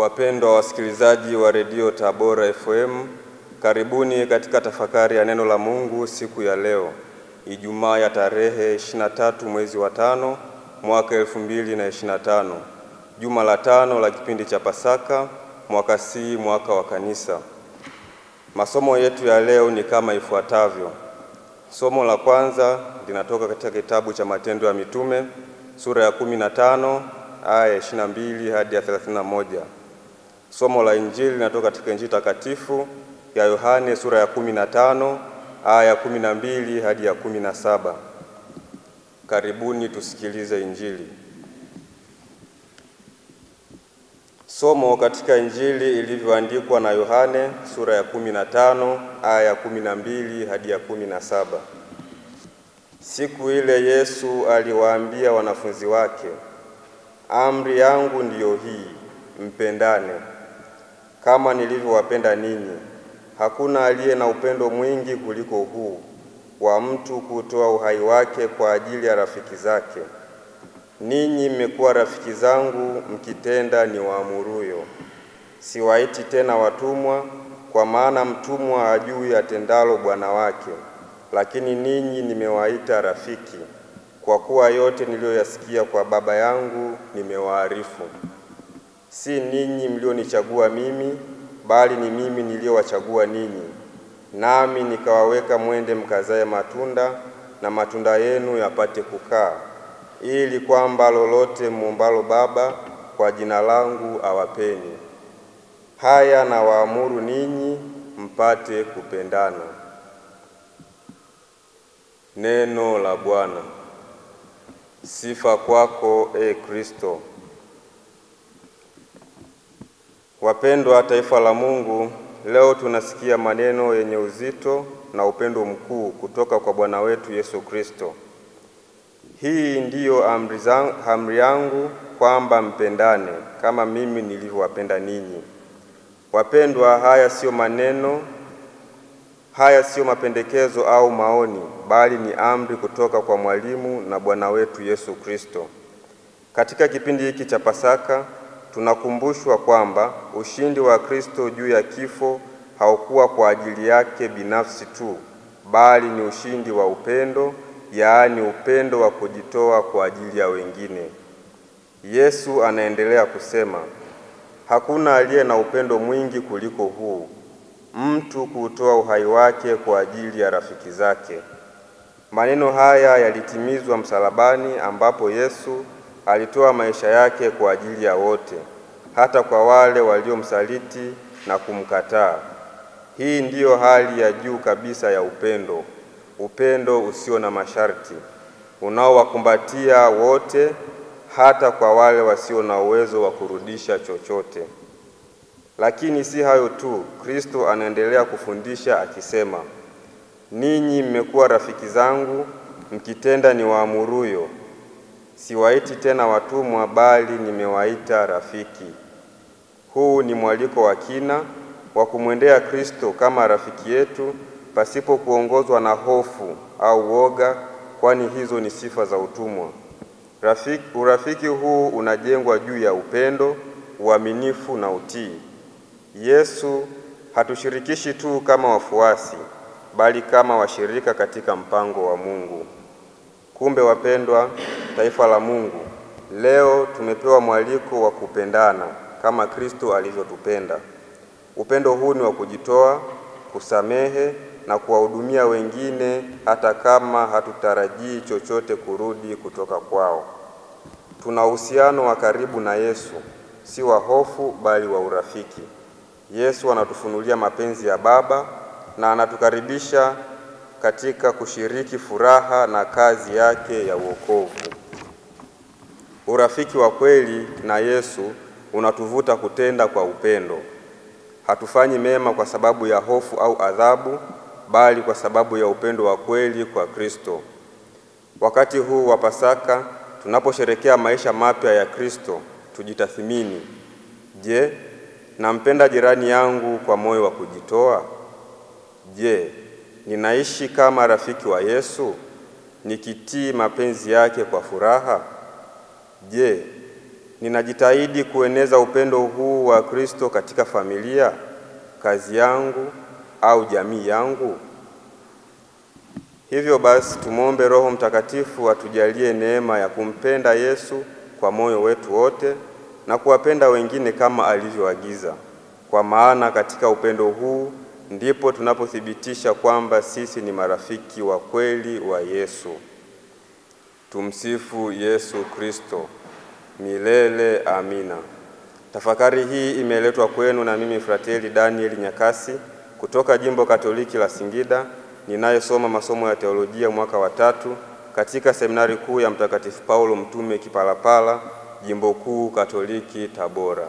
Wapendwa wasikilizaji wa redio Tabora FM, karibuni katika tafakari ya neno la Mungu siku ya leo, Ijumaa ya tarehe 23 mwezi wa 5 mwaka 2025, juma la 5 la kipindi cha Pasaka, mwaka C, mwaka wa Kanisa. Masomo yetu ya leo ni kama ifuatavyo. Somo la kwanza linatoka katika kitabu cha Matendo ya Mitume, sura ya 15 aya 22 hadi ya 31. Somo la Injili linatoka katika Injili takatifu ya Yohane sura ya 15 aya 12 hadi ya 17. Karibuni tusikilize Injili. Somo katika Injili ilivyoandikwa na Yohane sura ya 15 aya ya 12 hadi ya 17. Siku ile Yesu aliwaambia wanafunzi wake, "Amri yangu ndiyo hii, mpendane kama nilivyowapenda ninyi. Hakuna aliye na upendo mwingi kuliko huu, wa mtu kutoa uhai wake kwa ajili ya rafiki zake. Ninyi mmekuwa rafiki zangu mkitenda niwaamuruyo. Siwaiti tena watumwa, kwa maana mtumwa hajui atendalo bwana wake, lakini ninyi nimewaita rafiki, kwa kuwa yote niliyoyasikia kwa Baba yangu nimewaarifu. Si ninyi mlionichagua mimi, bali ni mimi niliyowachagua ninyi, nami nikawaweka mwende mkazae matunda, na matunda yenu yapate kukaa, ili kwamba lolote muombalo Baba kwa jina langu awapeni. Haya na waamuru ninyi, mpate kupendana." Neno la Bwana. Sifa kwako, Kristo. Wapendwa taifa la Mungu, leo tunasikia maneno yenye uzito na upendo mkuu kutoka kwa Bwana wetu Yesu Kristo. Hii ndiyo amri yangu, kwamba mpendane kama mimi nilivyowapenda ninyi. Wapendwa, haya sio mapendekezo au maoni, bali ni amri kutoka kwa mwalimu na Bwana wetu Yesu Kristo. Katika kipindi hiki cha Pasaka tunakumbushwa kwamba ushindi wa Kristo juu ya kifo haukuwa kwa ajili yake binafsi tu, bali ni ushindi wa upendo, yaani upendo wa kujitoa kwa ajili ya wengine. Yesu anaendelea kusema, "Hakuna aliye na upendo mwingi kuliko huu, mtu kutoa uhai wake kwa ajili ya rafiki zake." Maneno haya yalitimizwa msalabani, ambapo Yesu alitoa maisha yake kwa ajili ya wote, hata kwa wale waliomsaliti na kumkataa. Hii ndiyo hali ya juu kabisa ya upendo, upendo usio na masharti, unaowakumbatia wote, hata kwa wale wasio na uwezo wa kurudisha chochote. Lakini si hayo tu, Kristo anaendelea kufundisha akisema, "Ninyi mmekuwa rafiki zangu mkitenda niwaamuruyo. Siwaiti tena watumwa, bali nimewaita rafiki." Huu ni mwaliko wa kina wa kumwendea Kristo kama rafiki yetu, pasipo kuongozwa na hofu au woga, kwani hizo ni sifa za utumwa. Urafiki huu unajengwa juu ya upendo, uaminifu na utii. Yesu hatushirikishi tu kama wafuasi, bali kama washirika katika mpango wa Mungu. Kumbe wapendwa taifa la Mungu, leo tumepewa mwaliko wa kupendana kama Kristo alivyotupenda. Upendo huu ni wa kujitoa, kusamehe na kuwahudumia wengine, hata kama hatutarajii chochote kurudi kutoka kwao. Tuna uhusiano wa karibu na Yesu, si wa hofu bali wa urafiki. Yesu anatufunulia mapenzi ya Baba na anatukaribisha katika kushiriki furaha na kazi yake ya wokovu. Urafiki wa kweli na Yesu unatuvuta kutenda kwa upendo. Hatufanyi mema kwa sababu ya hofu au adhabu, bali kwa sababu ya upendo wa kweli kwa Kristo. Wakati huu wa Pasaka, tunaposherehekea maisha mapya ya Kristo, tujitathmini. Je, nampenda jirani yangu kwa moyo wa kujitoa? Je, ninaishi kama rafiki wa Yesu, nikitii mapenzi yake kwa furaha? Je, ninajitahidi kueneza upendo huu wa Kristo katika familia, kazi yangu au jamii yangu? Hivyo basi tumwombe Roho Mtakatifu atujalie neema ya kumpenda Yesu kwa moyo wetu wote na kuwapenda wengine kama alivyoagiza. Kwa maana katika upendo huu ndipo tunapothibitisha kwamba sisi ni marafiki wa kweli wa Yesu. Tumsifu Yesu Kristo. Milele amina. Tafakari hii imeletwa kwenu na mimi Frateli Daniel Nyakasi kutoka Jimbo Katoliki la Singida, ninayesoma masomo ya teolojia mwaka wa 3 katika Seminari Kuu ya Mtakatifu Paulo Mtume Kipalapala, Jimbo Kuu Katoliki Tabora.